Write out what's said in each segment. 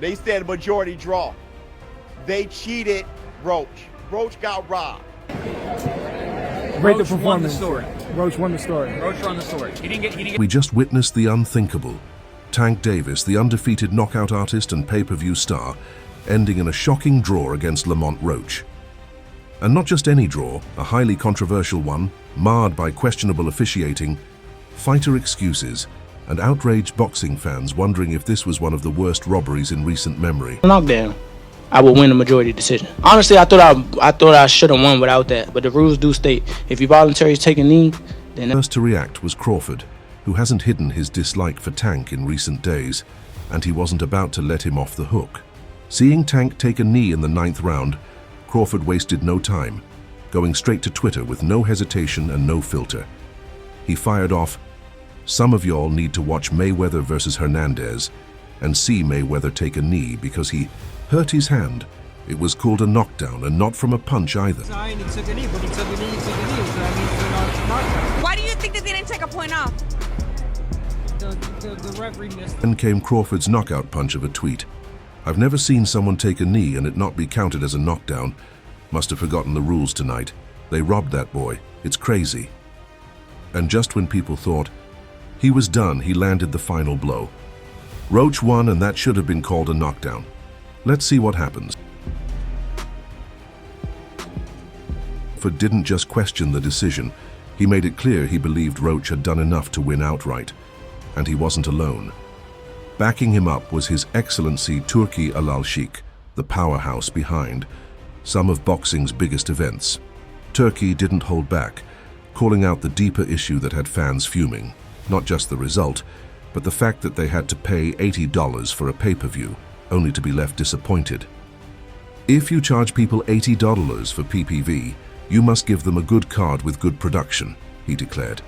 They said majority draw. They cheated Roach. Roach got robbed. Rate the performance. Roach won the story. Roach won the story. He didn't get. We just witnessed the unthinkable. Tank Davis, the undefeated knockout artist and pay-per-view star, ending in a shocking draw against Lamont Roach. And not just any draw, a highly controversial one, marred by questionable officiating, fighter excuses, and outraged boxing fans wondering if this was one of the worst robberies in recent memory. Knockdown, I would win the majority decision. Honestly, I thought I should have won without that, but the rules do state if you voluntarily take a knee, then... First to react was Crawford, who hasn't hidden his dislike for Tank in recent days, and he wasn't about to let him off the hook. Seeing Tank take a knee in the 9th round, Crawford wasted no time, going straight to Twitter with no hesitation and no filter. He fired off, "Some of y'all need to watch Mayweather versus Hernandez and see Mayweather take a knee because he hurt his hand. It was called a knockdown and not from a punch either." He took a knee, but he took a knee, so that means it's a knockdown. Why do you think that they didn't take a point off? The referee missed. Then came Crawford's knockout punch of a tweet. "I've never seen someone take a knee and it not be counted as a knockdown. Must have forgotten the rules tonight. They robbed that boy. It's crazy." And just when people thought he was done, he landed the final blow. Roach won, and that should have been called a knockdown. Let's see what happens. Crawford didn't just question the decision. He made it clear he believed Roach had done enough to win outright. And he wasn't alone. Backing him up was His Excellency Turki Al-Sheikh, the powerhouse behind some of boxing's biggest events. Turki didn't hold back, calling out the deeper issue that had fans fuming. Not just the result, but the fact that they had to pay $80 for a pay-per-view, only to be left disappointed. If you charge people $80 for PPV, you must give them a good card with good production, he declared.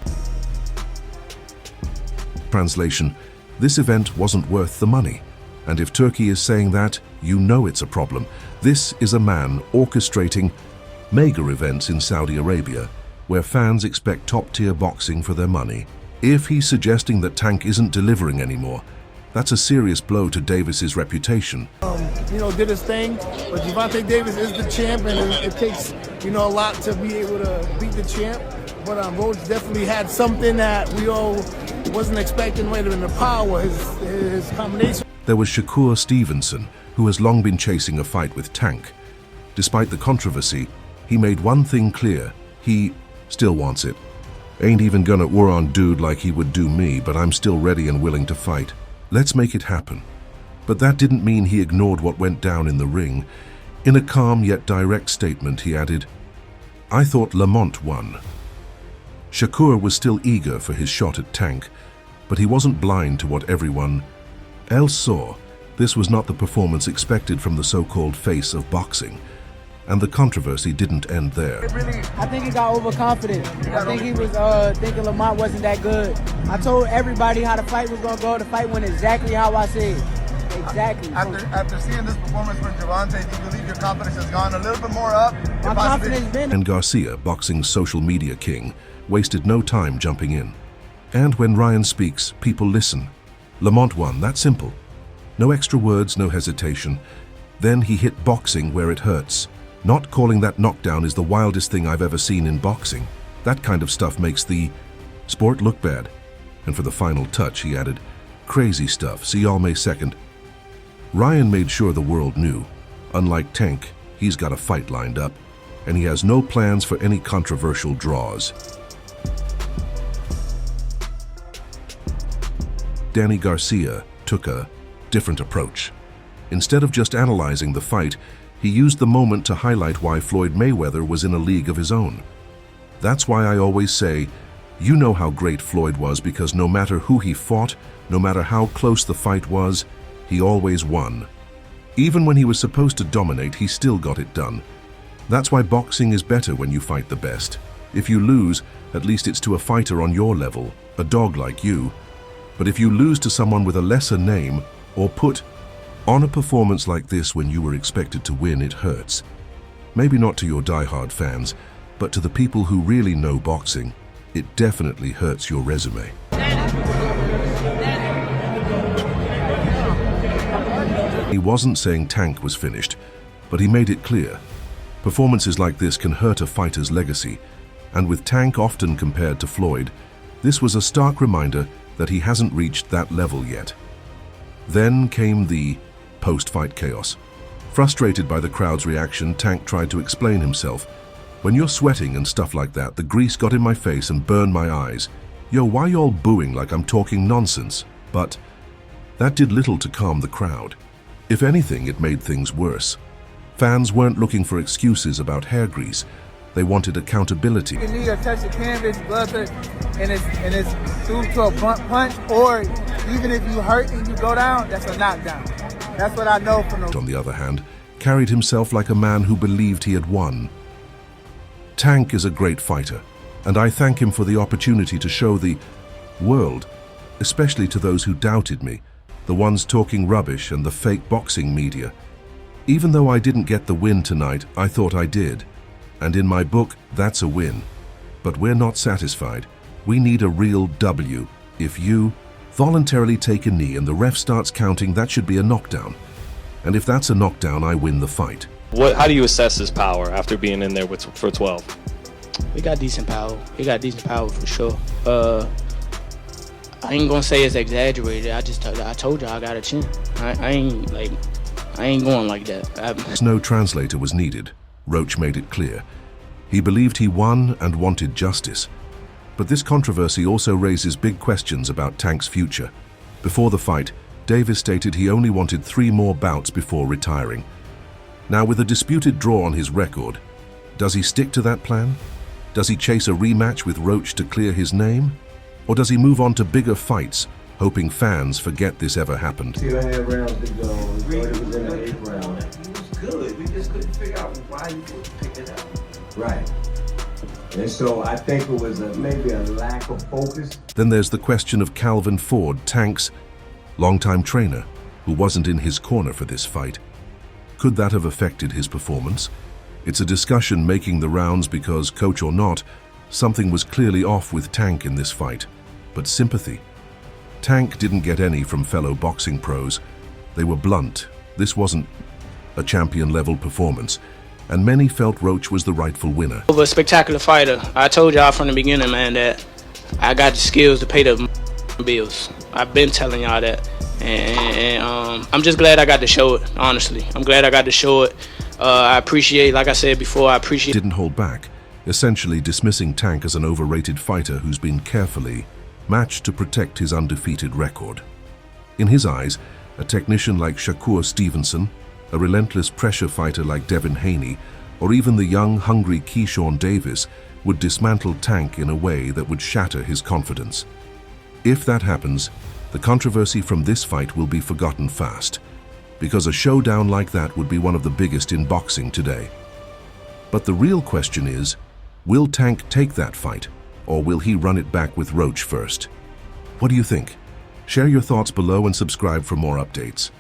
Translation: this event wasn't worth the money. And if Turkey is saying that, you know it's a problem. This is a man orchestrating mega events in Saudi Arabia, where fans expect top-tier boxing for their money. If he's suggesting that Tank isn't delivering anymore, that's a serious blow to Davis's reputation. Did his thing, but Gervonta Davis is the champ, and it takes, a lot to be able to beat the champ. But Roach definitely had something that we all wasn't expecting. Whether in the power, his combination. There was Shakur Stevenson, who has long been chasing a fight with Tank. Despite the controversy, he made one thing clear: he still wants it. "Ain't even gonna war on dude like he would do me, but I'm still ready and willing to fight. Let's make it happen." But that didn't mean he ignored what went down in the ring. In a calm yet direct statement, he added, "I thought Lamont won." Shakur was still eager for his shot at Tank, but he wasn't blind to what everyone else saw. This was not the performance expected from the so-called face of boxing. And the controversy didn't end there. I think he got overconfident. I think he was thinking Lamont wasn't that good. I told everybody how the fight was going to go. The fight went exactly how I said. Exactly. After seeing this performance from Gervonta, do you believe your confidence has gone a little bit more up? My confidence been. And Garcia, boxing's social media king, wasted no time jumping in. And when Ryan speaks, people listen. Lamont won, that simple. No extra words, no hesitation. Then he hit boxing where it hurts. Not calling that knockdown is the wildest thing I've ever seen in boxing. That kind of stuff makes the sport look bad. And for the final touch, he added, "Crazy stuff, see y'all May 2nd. Ryan made sure the world knew. Unlike Tank, he's got a fight lined up, and he has no plans for any controversial draws. Danny Garcia took a different approach. Instead of just analyzing the fight, he used the moment to highlight why Floyd Mayweather was in a league of his own. That's why I always say, you know how great Floyd was because no matter who he fought, no matter how close the fight was, he always won. Even when he was supposed to dominate, he still got it done. That's why boxing is better when you fight the best. If you lose, at least it's to a fighter on your level, a dog like you. But if you lose to someone with a lesser name, or put on a performance like this when you were expected to win, it hurts. Maybe not to your diehard fans, but to the people who really know boxing, it definitely hurts your resume. He wasn't saying Tank was finished, but he made it clear. Performances like this can hurt a fighter's legacy, and with Tank often compared to Floyd, this was a stark reminder that he hasn't reached that level yet. Then came the post-fight chaos. Frustrated by the crowd's reaction, Tank tried to explain himself. "When you're sweating and stuff like that, the grease got in my face and burned my eyes. Yo, why y'all booing like I'm talking nonsense?" But that did little to calm the crowd. If anything, it made things worse. Fans weren't looking for excuses about hair grease. They wanted accountability. You need to touch the canvas, blood, and it's through to a punch, or even if you hurt and you go down, that's a knockdown. That's what I know from the... On the other hand, carried himself like a man who believed he had won. Tank is a great fighter, and I thank him for the opportunity to show the world, especially to those who doubted me, the ones talking rubbish and the fake boxing media. Even though I didn't get the win tonight, I thought I did. And in my book, that's a win. But we're not satisfied. We need a real W. If you voluntarily take a knee and the ref starts counting, that should be a knockdown. And if that's a knockdown, I win the fight. How do you assess his power after being in there for 12? We got decent power. He got decent power for sure. I ain't gonna say it's exaggerated. I told you I got a chin. I ain't going like that. No translator was needed. Roach made it clear. He believed he won and wanted justice. But this controversy also raises big questions about Tank's future. Before the fight, Davis stated he only wanted 3 more bouts before retiring. Now, with a disputed draw on his record, does he stick to that plan? Does he chase a rematch with Roach to clear his name? Or does he move on to bigger fights, hoping fans forget this ever happened? 2.5 rounds to go. It was in the 8th round. He was good. We just couldn't figure out why he couldn't pick it up. Right. And so I think it was maybe a lack of focus. Then there's the question of Calvin Ford, Tank's longtime trainer, who wasn't in his corner for this fight. Could that have affected his performance? It's a discussion making the rounds because, coach or not, something was clearly off with Tank in this fight. But sympathy. Tank didn't get any from fellow boxing pros. They were blunt. This wasn't a champion-level performance, and many felt Roach was the rightful winner. Over a spectacular fighter. I told y'all from the beginning, man, that I got the skills to pay the bills. I've been telling y'all that, and I'm just glad I got to show it, honestly. I'm glad I got to show it. I appreciate, like I said before, Didn't hold back, essentially dismissing Tank as an overrated fighter who's been carefully matched to protect his undefeated record. In his eyes, a technician like Shakur Stevenson, a relentless pressure fighter like Devin Haney, or even the young, hungry Keyshawn Davis would dismantle Tank in a way that would shatter his confidence. If that happens, the controversy from this fight will be forgotten fast, because a showdown like that would be one of the biggest in boxing today. But the real question is, will Tank take that fight, or will he run it back with Roach first? What do you think? Share your thoughts below and subscribe for more updates.